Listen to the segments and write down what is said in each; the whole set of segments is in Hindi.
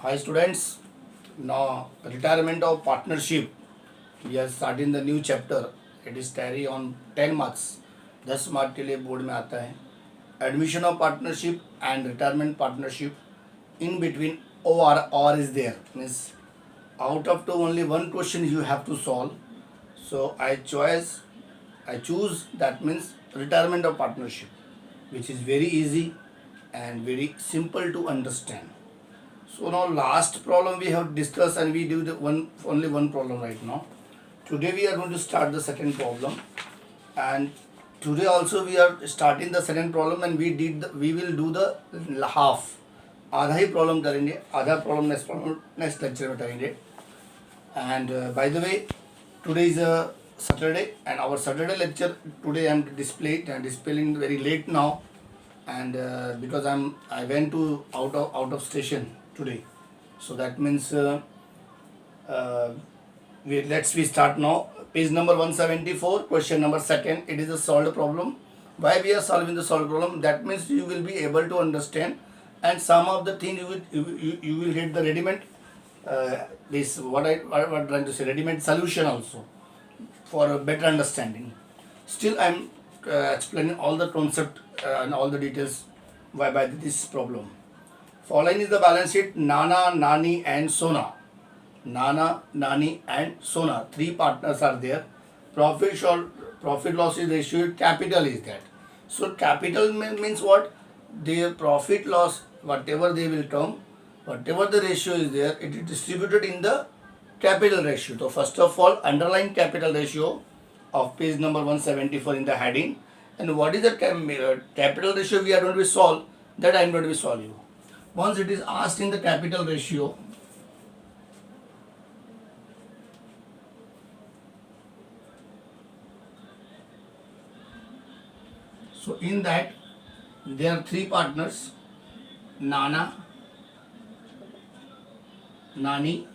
Hi students, now retirement of partnership. We are starting the new chapter. It is carry on 10 marks. 10 mark के लिए बोर्ड में आता है. Admission of partnership and retirement partnership in between or is there. Means out of two only one question you have to solve. So I choose that means retirement of partnership, which is very easy and very simple to understand. So now last problem we have discussed and we do the only one problem right now. Today we are going to start the second problem, and today also we are starting the second problem and we will do the half. आधा ही प्रॉब्लम करेंगे, आधा प्रॉब्लम नेक्स्ट लेक्चर में करेंगे. And by the way, today is a Saturday and our Saturday lecture today I am displaying very late now, and because I went to out of station today, so that means we start now. Page number 174, question number second. It is a solved problem. Why we are solving the solved problem? That means you will be able to understand, and some of the things you will get the ready-made this what I'm trying to say, ready-made solution also for a better understanding. Still I am explaining all the concept and all the details by this problem. Following is the balance sheet. Nana, Nani and Sona. Nana, Nani and Sona. Three partners are there. Profit loss ratio, capital is that. So capital means what? Their profit loss, whatever they will come, whatever the ratio is there, it is distributed in the capital ratio. So first of all, underline capital ratio of page number 174 in the heading. And what is the capital ratio we are going to solve? That I am going to solve you. Once it is asked in the capital ratio, so in that there are three partners, Nana, Nani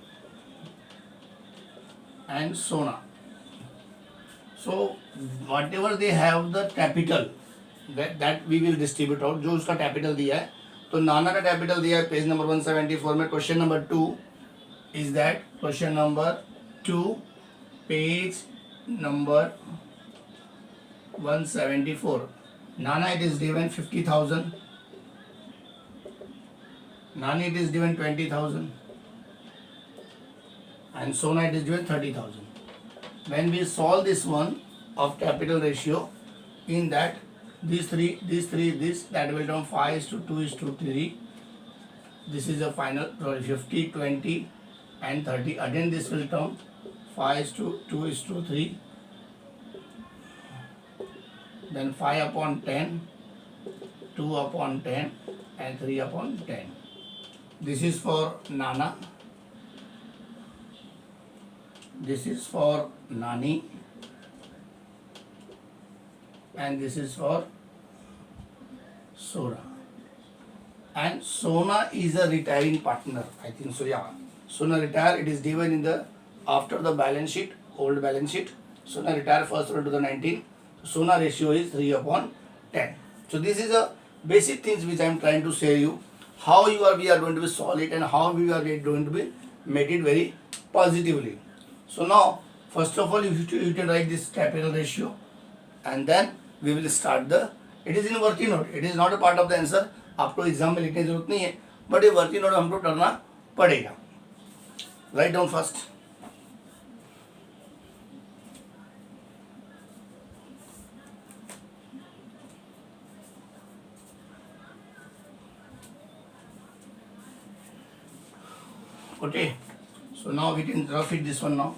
and Sona. So whatever they have the capital, that we will distribute out. जो उसका capital दिया है, तो नाना का capital दिया है पेज नंबर 174 में. Question number 2 is that question number 2 page number 174. Nana it is given 50,000. Nani it is given 20,000. And Sona it is given 30,000. When we solve this one of capital ratio, in that this that will turn 5:2:3. This is the final 50, 20 and 30. Again this will turn 5:2:3. Then 5/10, 2/10 and 3/10. This is for Nana. This is for Nani. And this is for Sona. And Sona is a retiring partner. I think so, yeah. Sona retire, it is given in the after the balance sheet, old balance sheet. Sona retire 1st April 2019. Sona ratio is 3/10. So this is a basic things which I am trying to say you. How we are going to be solve it and how we are going to be make it very positively. So now, first of all, you can write this capital ratio, and then we will start the. It is in working note. It is not a part of the answer. आपको एग्जाम में लिखने की जरूरत नहीं है, बट ये वर्किंग नोट हमको करना पड़ेगा. Write down first. Okay. So now we can rough it this one now.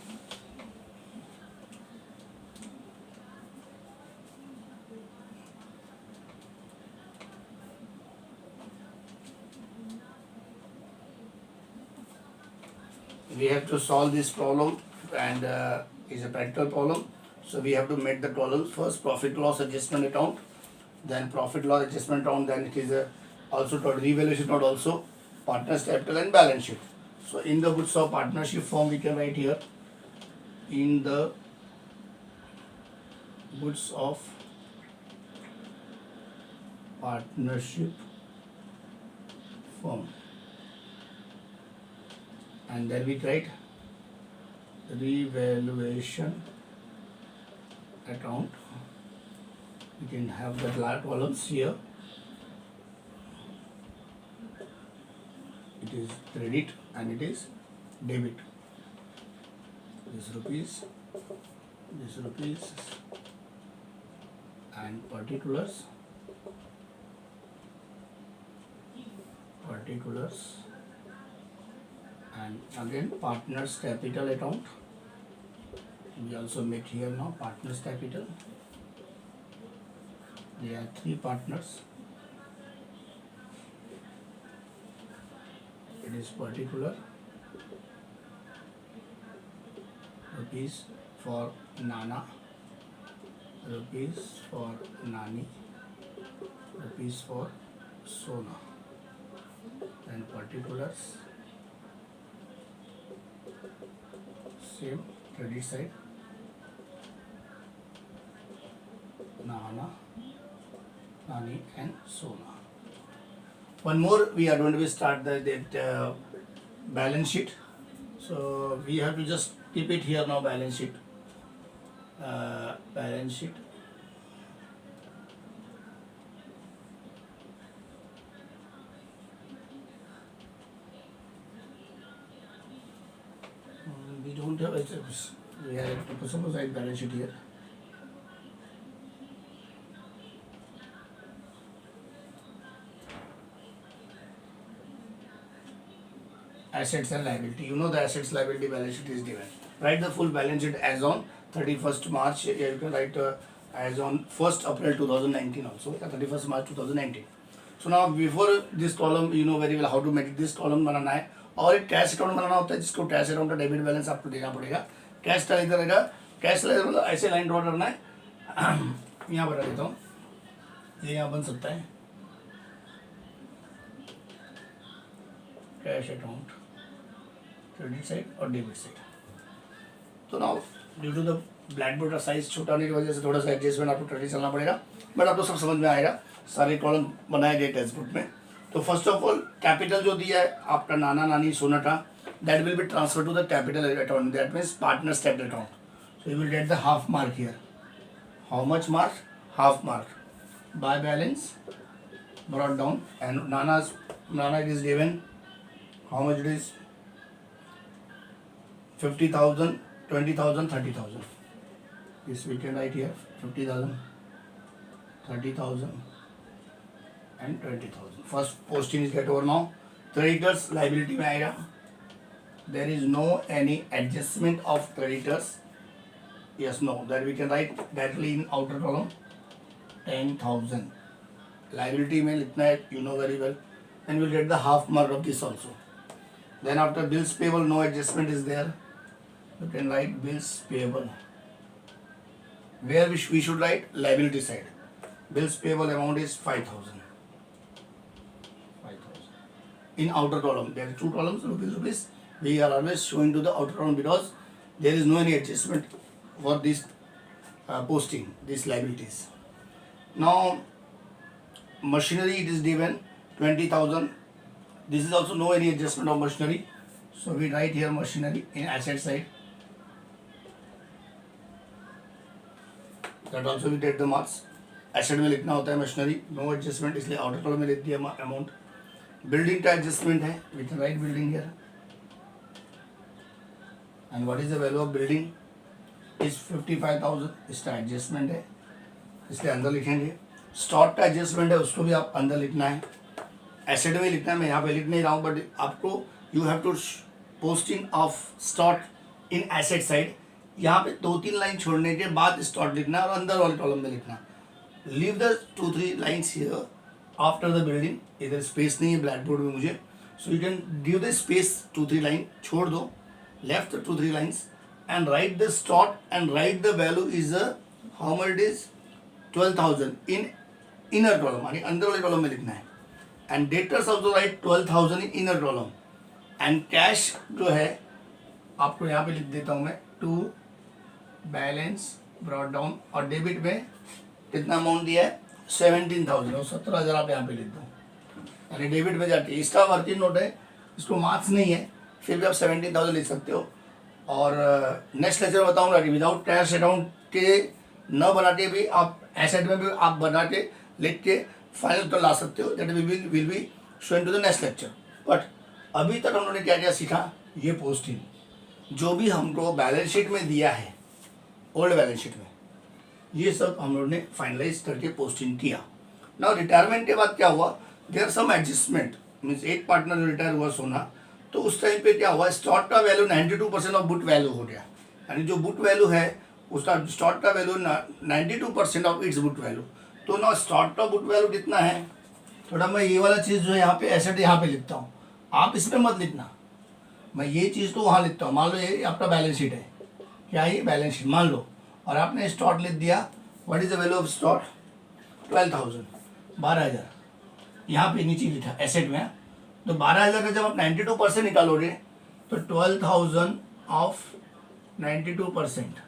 We have to solve this problem, and it's a practical problem. So we have to make the columns first: profit loss adjustment account, then profit loss adjustment account, then it is also called revaluation account, also partners capital and balance sheet. So in the books of partnership form we can write here, in the books of partnership form. and then we write revaluation account. You can have the columns here. It is credit and it is debit. This rupees and particulars and again partners capital account. We also make here now partners capital. There are 3 partners. It is particular rupees for Nana, rupees for Nani, rupees for Sona, and particulars same credit side Nana, Nani and Sona. One more, we are going to start that balance sheet. So we have to just keep it here now, balance sheet. We don't have it. We have to suppose I balance sheet here. Assets and liability. You know the assets liability balance sheet is given. Write the full balance sheet as on 31st March. You can write as on 1st April 2019 also. 31st March 2019. So now before this column, you know very well how to make this column बनाना है और एक कैश अकाउंट बनाना होता है जिसको कैश अकाउंट का डेबिट बैलेंस आपको देना पड़ेगा. कैश का इधर रहेगा. कैश मतलब ऐसे लाइन ड्रॉ करना है. यहाँ बता देता हूँ. ये यहाँ बन सकता है कैश अकाउंट क्रेडिट साइड और डेबिट साइड. तो now due to the blackboard का साइज छोटा होने की वजह से थोड़ा सा एडजस्टमेंट आपको करके चलना पड़ेगा, बट आपको सब समझ में आएगा. सारे कॉलम बनाए गए टेक्स्ट बुक में. तो फर्स्ट ऑफ ऑल कैपिटल जो दिया है आपका नाना नानी सोना का, that will be transfer to the capital account. That means partners capital account. So you will get the half mark here. How much mark? Half mark. By balance brought down and Nana it is given. How much it is? 50,000, 20,000, 30,000. This we can write here. 50,000, 30,000 and 20,000. First posting is get over now. Creditors liability में आएगा. There is no any adjustment of creditors. Yes, no. That we can write directly in outer column. 10,000. Liability में लिखना है, you know very well. And we'll get the half mark of this also. Then after bills payable, no adjustment is there. You can write bills payable. Where we should write liability side. Bills payable amount is 5,000. 5,000. In outer column, there are 2 columns, rupees. We are always showing to the outer column because there is no any adjustment for this posting, these liabilities. Now, machinery it is given 20,000. This is also no any adjustment of machinery. So we write here machinery in asset side. That also we take the marks. Asset में लिखना होता है machinery, no adjustment, इसलिए outer column में लिख दिया amount. Building का adjustment है, we can write building here. And what is the value of building? Is 55,000. इसका adjustment है, इसलिए अंदर लिखेंगे. Stock का adjustment है, उसको भी आप अंदर लिखना है. Asset में लिखना है, मैं यहाँ पे लिख नहीं रहा हूँ, but आपको you have to posting of stock in asset side. यहाँ पे 2-3 लाइन छोड़ने के बाद stock लिखना है और अंदर वाले कॉलम में लिखना. Leave the 2-3 lines here after the building. इधर space नहीं है ब्लैक बोर्ड में मुझे, so you can give the space 2-3 line छोड़ दो, left the 2-3 lines and write the stock and write the value is how much it is 12,000 in inner column यानी अंदर वाले कॉलम में लिखना है. And debtors also write 12,000 in inner column. And cash जो है आपको यहाँ पे लिख देता हूँ मैं to balance brought down. और डेबिट में कितना अमाउंट दिया है 17,000 और 17,000 आप यहाँ पे लिख दो. यानी डेबिट में जाके इसका वर्किंग नोट है, इसको मार्क्स नहीं है, फिर भी आप 17,000 लिख सकते हो। और नेक्स्ट लेक्चर में बताऊंगा कि विदाउट कैश अकाउंट के न बनाते भी आप एसेट में भी आप बना के लिख के फाइनल तो ला सकते हो। That will be showing to the next lecture. But अभी तक हम लोगों ने क्या क्या सीखा, ये पोस्टिंग जो भी हमको बैलेंस शीट में दिया है, ओल्ड बैलेंस शीट में, ये सब हम लोगों ने फाइनलाइज करके पोस्टिंग किया। नाउ रिटायरमेंट के बाद क्या हुआ, देयर सम एडजस्टमेंट, मीन्स एक पार्टनर जो रिटायर हुआ सोना, तो उस टाइम पे क्या हुआ, स्टॉक का वैल्यू 92% ऑफ बुक वैल्यू हो गया। यानी जो बुक वैल्यू है उसका स्टॉक का value 92% of its book value. तो ना स्टॉक का बुक वैल्यू कितना है, थोड़ा मैं ये वाला चीज़ जो है यहाँ पे एसेट यहाँ पे लिखता हूँ, आप इसमें मत लिखना, मैं ये चीज़ तो वहाँ लिखता हूँ। मान लो ये आपका बैलेंस शीट है, क्या ये बैलेंस शीट मान लो, और आपने स्टॉक लिख दिया, what is the value of stock, 12,000, 12,000 यहाँ पे नीचे लिखा एसेट में। तो 12,000 का जब आप 92% निकालोगे तो 12,000 ऑफ 92%,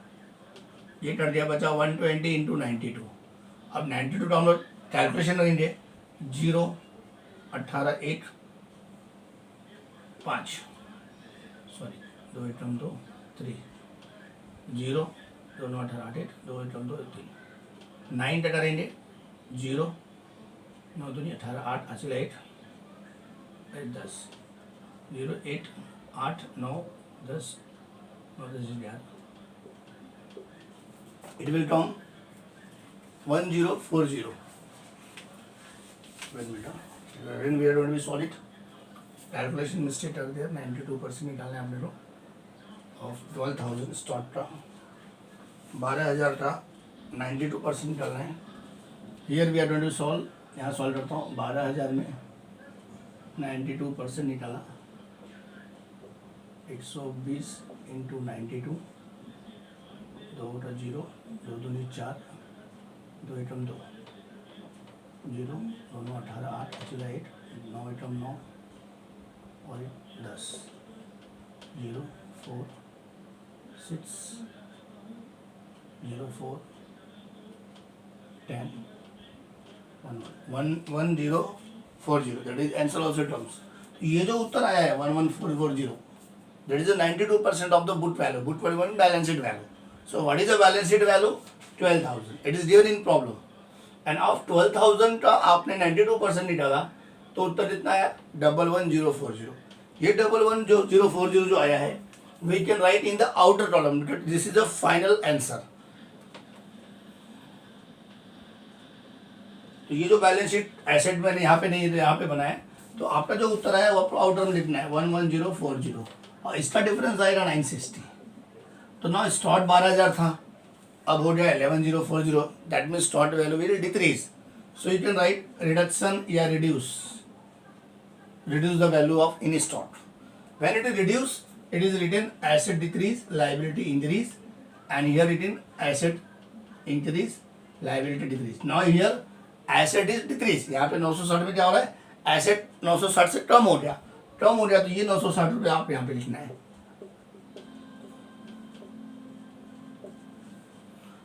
ये कर दिया बचा 120 इंटू 92। अब 92 का हम लोग कैलकुलेशन करेंगे, 0, 18, 1, 5, सॉरी 2 एकम 2, 3, 0, 2 9 18 8, 2 एकम 2 3, 9 का करेंगे, 0, 9 2 18 8 8 8 10, 0 8 8 9 10 9 10 11, it will come 1040. Wait a minute, when we are going to be solid calculation mistake कर दिया, 92% निकालना है अपने को ऑफ 12,000 स्टॉक का, 12,000 का 92% निकालना है। Here we are going to solve, यहाँ सॉल्व करता हूँ। 12,000 में 92% निकाला, 120 इंटू 92, 2 का 0, 2 दूनी 4, 2 एकम 2, 0, 2 9 18 8 8 8, 9 एकम 9 और 10, 0 4 6 0 4 10 1 0 4 0, that is answer also terms. ये जो उत्तर आया है 11440, that is 92% of the book value, book value mean balance sheet value. So what is the balance sheet value, 12,000, it is given in problem. End of 12,000 का आपने 92% निकाला तो उत्तर कितना है, 11040। ये 11040 जो आया है, we can write in the outer column, this is the final answer. तो ये जो बैलेंस शीट एसेट मैंने यहाँ पे नहीं, यहाँ पे बनाया, तो आपका जो उत्तर है वो आपको आउटर में लिखना है 11040, और इसका डिफरेंस आएगा 960। तो ना स्टॉक 12,000 था, अब हो गया 11040, that means stock value will decrease. So you can write reduction या reduce the value of in stock. When it is reduced, it is written asset decrease, liability increase, and here written asset increase, liability decrease. Now here asset is decrease. यहाँ पे 960 में क्या हो रहा है, एसेट 960 से कम हो गया, तो ये 960 रुपये आप यहाँ पे लिखना है।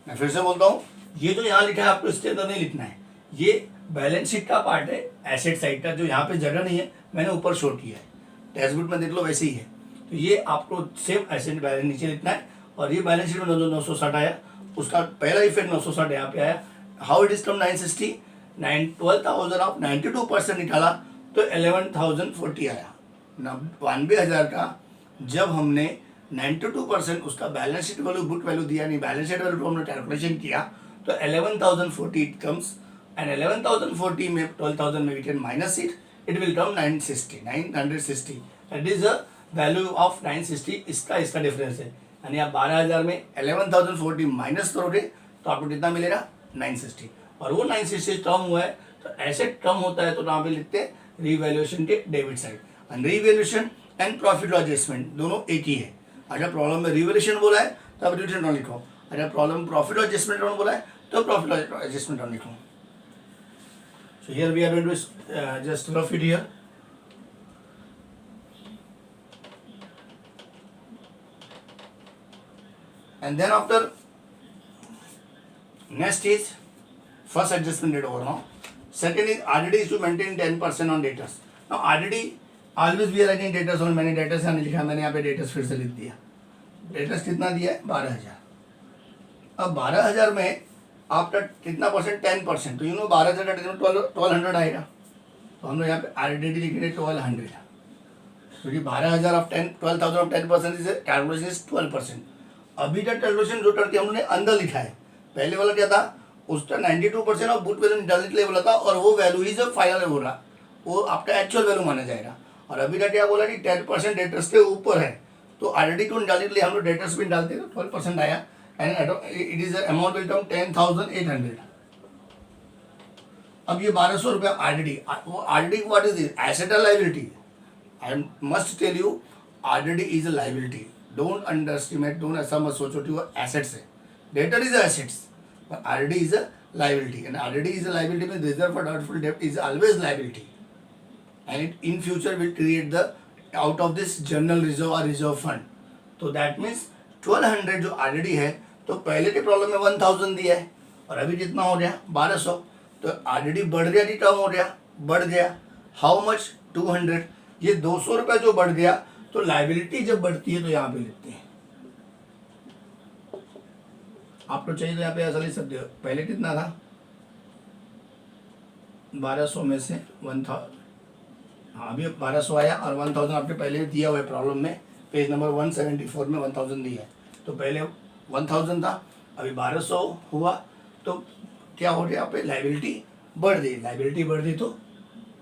मैं फिर से बोलता हूँ, ये जो यहाँ लिखा है आपको इसके अंदर नहीं लिखना है, ये बैलेंस शीट का पार्ट है, एसेट साइड का, जो यहाँ पे जगह नहीं है मैंने ऊपर शो किया है, टेक्स्ट में देख लो वैसे ही है। तो ये आपको सेम एसेट बैलेंस नीचे लिखना है, और ये बैलेंस शीट में 960 आया, उसका पहला इफेक्ट 960 यहाँ पे आया। How it is come 960, 12,000 of 92% निकाला तो 11,040 आया। 92,000 का जब हमने 92% उसका balance sheet value book value दिया नहीं, बैलेंस शीट वैल्यू हमने कैलकुलेशन किया तो 11,040 इट कम्स, एंड 11,040 में 12,000 में we can minus it will come 960। That is the value of 960, इसका डिफरेंस है। यानी आप 12,000 में 11,040 माइनस करोगे तो आपको कितना मिलेगा, 960, और वो 960 कम हुआ है तो एसेट कम होता है तो यहाँ पे लिखते हैं रीवैल्यूएशन के debit side. And revaluation and profit adjustment दोनों एक ही है। अगर प्रॉब्लम में रीवैल्यूएशन बोला है तब रीवैल्यूएशन डाउन लिखो, अगर प्रॉब्लम प्रॉफिट एडजस्टमेंट डाउन बोला है तो प्रॉफिट एडजस्टमेंट डाउन लिखो। So here we are going to just rough it here. And then after, next is first adjustment date over now. Second is RDD is to maintain 10% on debtors. Now RDD always we are writing debtors on, मैंने डेटर्स यहाँ नहीं लिखा, मैंने यहाँ पे डेटर्स फिर से लिख दिया। डेटर्स कितना दिया है 12,000। अब 12,000 में आपका कितना परसेंट 10%, तो यू नो 12,000 1200 आएगा, तो हम लोग यहाँ पे ऑलरेडी लिखेंगे 1200, क्योंकि 12,000 of 12,000 of 10% is calculation is 12%। अभी का कैलकुलेशन जो करके हम लोगों ने अंदर लिखा है, पहले वाला क्या था, उसका 92% of book value deposit level था, और वो वैल्यू ही जो फाइनल हो रहा वो आपका एक्चुअल वैल्यू माना जाएगा। और अभी का क्या बोला कि 10% डेटर्स के ऊपर है, तो ऑलरेडी को डालने के लिए हम लोग डेटर्स भी डालते हैं, तो 12% आया, and it is amount will come 10,800। अब ये 1,200 रुपया ऑलरेडी, वो already what is this, asset और liability? I must tell you already is a liability, don't underestimate, don't ऐसा मत सोचो कि वो एसेट्स है। Debtor is assets, but already is a liability, and already is a liability means reserve for doubtful debt is always liability, and it in future will create the out of this general reserve or reserve fund. तो that means 1200 जो already है, तो पहले के प्रॉब्लम में 1000 दिया है, और अभी कितना हो गया 1200, तो ऑलरेडी बढ़ गया, टर्म हो गया, बढ़ गया, हाउ मच 200, ये 200 रुपये जो बढ़ गया, तो लाइबिलिटी जब बढ़ती है तो यहाँ पे लिखते हैं। आपको चाहिए तो यहाँ पे ऐसा लिख सकते हो, पहले कितना था 1200 में से 1000, हाँ अभी 1200 आया, और 1000 आपके पहले दिया हुआ है प्रॉब्लम में, पेज नंबर 174 में 1000 दिया है, तो पहले 1000 था, अभी 1200 हुआ, तो क्या हो गया, यहाँ पे लाइबिलिटी बढ़ गई, लाइबिलिटी बढ़ गई तो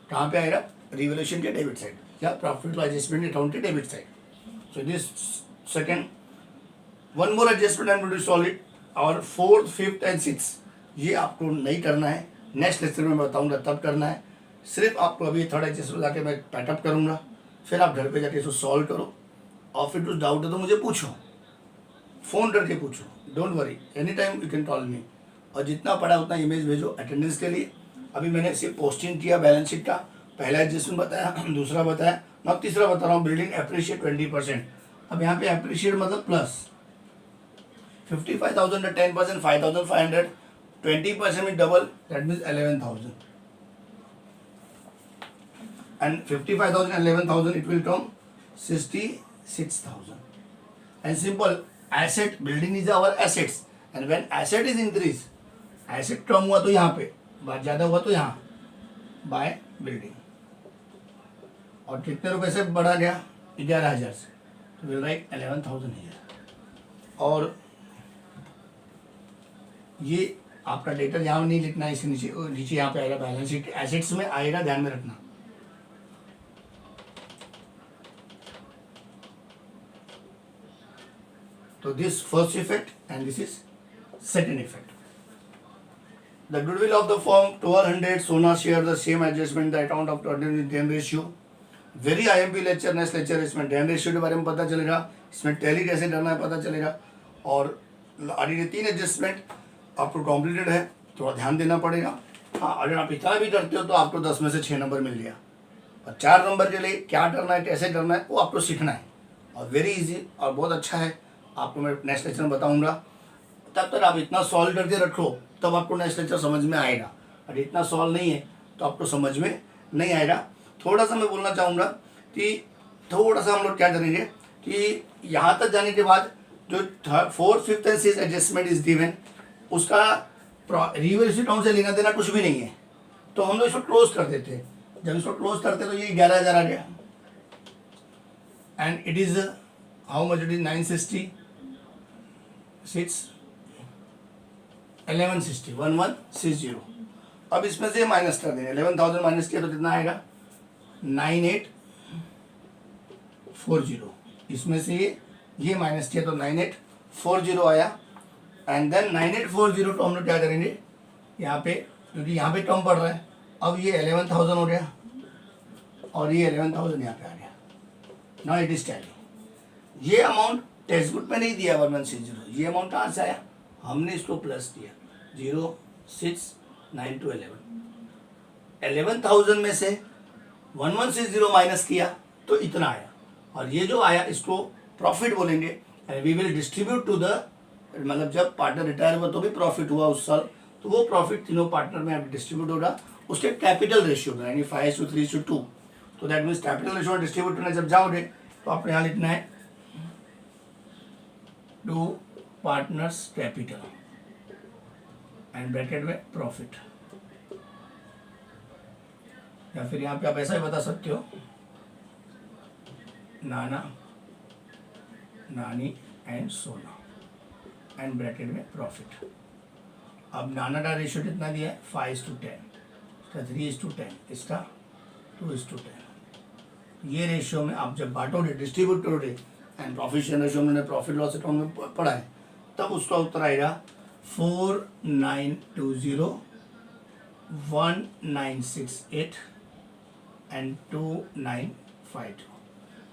कहाँ पे आएगा, रिवोल्यूशन के डेबिट साइड या प्रॉफिट एडजस्टमेंट अकाउंट के debit side. So this second one more adjustment I am going to solve it, और 4th, 5th एंड 6th ये आपको नहीं करना है, नेक्स्ट लेक्चर में बताऊंगा तब करना है। सिर्फ आपको अभी 3rd एडजस्टमेंट जाके मैं पैटअप करूंगा, फिर आप घर पे जाके इसको सॉल्व करो, और फिर कुछ डाउट है तो मुझे पूछो, फ़ोन करके पूछो, don't worry, any time you can call मी। और जितना पड़ा उतना इमेज भेजो अटेंडेंस के लिए। अभी मैंने सिर्फ पोस्टिंग किया बैलेंस शीट का, पहला एडजस्टमेंट बताया, दूसरा बताया, मैं तीसरा बता रहा हूँ, बिल्डिंग एप्रिशिएट 20%। अब यहाँ पे एप्रिशिएट मतलब प्लस 55,000 का 10% 5,500, 20% में double, that means 11,000, and 55,000 and 11,000 it will come 66,000. And simple, asset building is our assets, and when asset is increase, asset कम हुआ तो यहाँ पे, ज़्यादा हुआ तो यहाँ, बाय बिल्डिंग। और कितने रुपए से बढ़ा गया 11,000 से, तो विल राइट 11,000 हियर। और ये आपका डेटा यहाँ नहीं लिखना है, इसके नीचे नीचे यहाँ पे आएगा बैलेंस शीट, एसेट्स में आएगा, ध्यान में रखना। तो this first effect and this is second effect. The goodwill of the firm 1200 सोना share the same adjustment the account of डेन ratio. Very IMP lecture, next lecture, इसमें डेन रेशियो के बारे में पता चलेगा, इसमें टैली कैसे करना है पता चलेगा। और ये 3 एडजस्टमेंट आपको कॉम्प्लीटेड है, थोड़ा ध्यान देना पड़ेगा। हाँ, अगर आप इतना भी करते हो तो आपको 10 में से 6 नंबर मिल गया। और 4 नंबर के लिए क्या करना है, कैसे करना है, वो आपको सीखना है, और वेरी इजी और बहुत अच्छा है। आपको मैं नेक्स्ट लेक्चर में बताऊंगा, तब तक आप इतना सॉल्व करके रखो, तब आपको नेक्स्ट लेक्चर समझ में आएगा। और इतना सॉल्व नहीं है तो आपको समझ में नहीं आएगा। थोड़ा सा मैं बोलना चाहूँगा कि थोड़ा सा हम लोग क्या करेंगे कि यहाँ तक जाने के बाद जो 4th, 5th and 6th adjustment is given, उसका रिवर्स अकाउंट से लेना देना कुछ भी नहीं है, तो हम लोग इसको क्लोज कर देते हैं। जब इसको क्लोज करते तो ये 11,000 आ गया, and it is how much, it is 960 1160 1160। अब इसमें से माइनस कर देंगे, 11,000 माइनस किया तो कितना आएगा 9840। इसमें से ये माइनस किया तो 9840 आया, एंड देन 9840 तो हम लोग क्या करेंगे यहाँ पे, क्योंकि यहाँ पे कम पड़ रहा है, अब ये 11,000 हो गया, और ये 11,000 यहाँ पे आ गया। Now it is tally. ये अमाउंट टेक्स्ट बुक में नहीं दिया 1160, ये अमाउंट कहाँ से आया, हमने इसको प्लस दिया 069211। 11,000 में से 1160 माइनस किया तो इतना आया, और ये जो आया इसको प्रॉफिट बोलेंगे, and we will distribute to the, मतलब जब पार्टनर रिटायर हुआ तो भी प्रॉफिट हुआ उस साल, तो वो प्रॉफिट तीनों पार्टनर में डिस्ट्रीब्यूट होगा उसके कैपिटल रेशियो में, यानी 5:3:2। तो that means capital ratio distribute करने जब जाओगे तो आपने यहाँ लिखना है to partners capital and bracket में प्रॉफिट, या फिर यहाँ पे आप ऐसा ही बता सकते हो नाना नानी एंड सोना एंड ब्रैकेट में प्रॉफिट। अब नाना का रेशियो कितना दिया है 5:10, इसका 3:10, इसका 2:10। ये रेशियो में आप जब बांटोगे डिस्ट्रीब्यूट करोगे एंड प्रॉफिट शेयर रेशियो मैंने प्रॉफिट लॉस अकाउंट में पढ़ा है, तब उसका उत्तर आएगा 4920 1968 एंड 2952।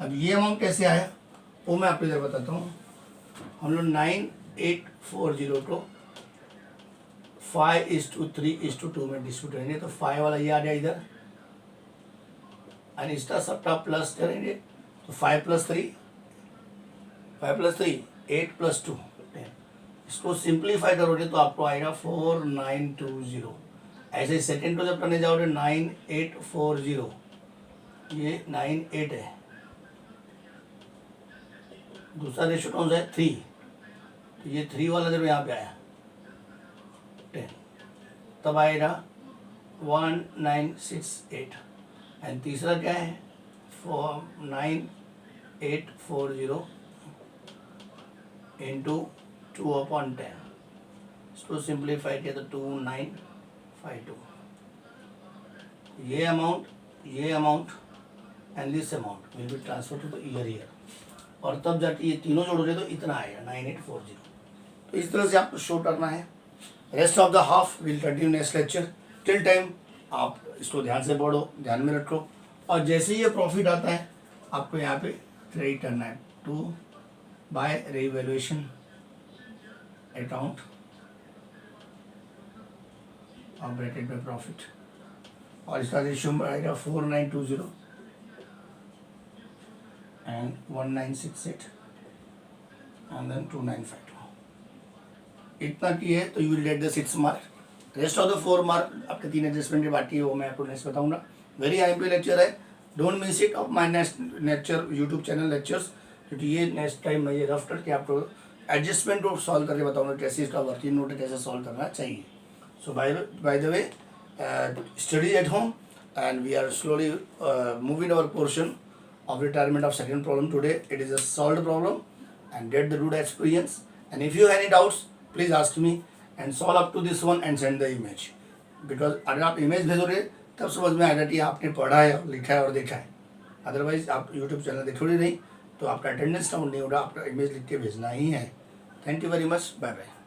अब ये अमाउंट कैसे आया वो मैं आपको इधर बताता हूँ। हम लोग 9840 को 5:3:2 में डिस्ट्रीब्यूट करेंगे, तो 5 वाला ये आ गया इधर एंड इसका सबका प्लस करेंगे, तो 5 + 3 8 + 2 10। इसको सिंप्लीफाई करोगे तो आपको आएगा 4920। ऐसे सेकेंड को जब करने जाओगे 9840, ये 98 है, दूसरा रेशियो कौन सा है 3, तो ये 3 वाला जब यहाँ पे आया 10, तब आएगा 1968 एंड तीसरा क्या है 9840 इंटू 2/10, इसको सिंप्लीफाई किया तो 2952। ये amount and this amount will be transfer to the year, और तब जाके ये तीनों जोड़ोगे तो इतना आएगा 9840। तो इस तरह से आपको शो करना है। Rest of the half will continue next lecture. Till time आप इसको ध्यान से पढ़ो, ध्यान में रखो, और जैसे ही ये प्रॉफिट आता है आपको यहाँ पे क्रेडिट करना है टू बाय रीवैल्यूएशन अकाउंट और ब्रैकेट में प्रॉफिट, और इसका रेशियो आएगा 4920 and 1968 and then 2952। इतना की है तो you will get the 6 mark. Rest of the 4 mark आपके 3 एडजस्टमेंट की बाकी है, वो मैं आपको नेक्स्ट बताऊंगा। वेरी हाई लेक्चर है, don't miss it of my next lecture YouTube channel lectures, क्योंकि ये नेक्स्ट टाइम मैं ये रफ करके आपको एडजस्टमेंट को सॉल्व करके बताऊंगा कैसे इसका वर्किंग नोट कैसे सॉल्व करना चाहिए। So by the way study at home and we are slowly moving our portion of retirement of second problem today. It is a solved problem and get the good experience, and if you have any doubts please ask me and solve up to this one and send the image, because अगर आप इमेज भेजोगे तब समझ में आएगा कि आपने पढ़ा है, लिखा है और देखा है। अदरवाइज आप यूट्यूब चैनल देखोगे नहीं तो आपका अटेंडेंस काउंट नहीं होगा, आपका इमेज लिख के भेजना ही है। Thank you very much, bye bye.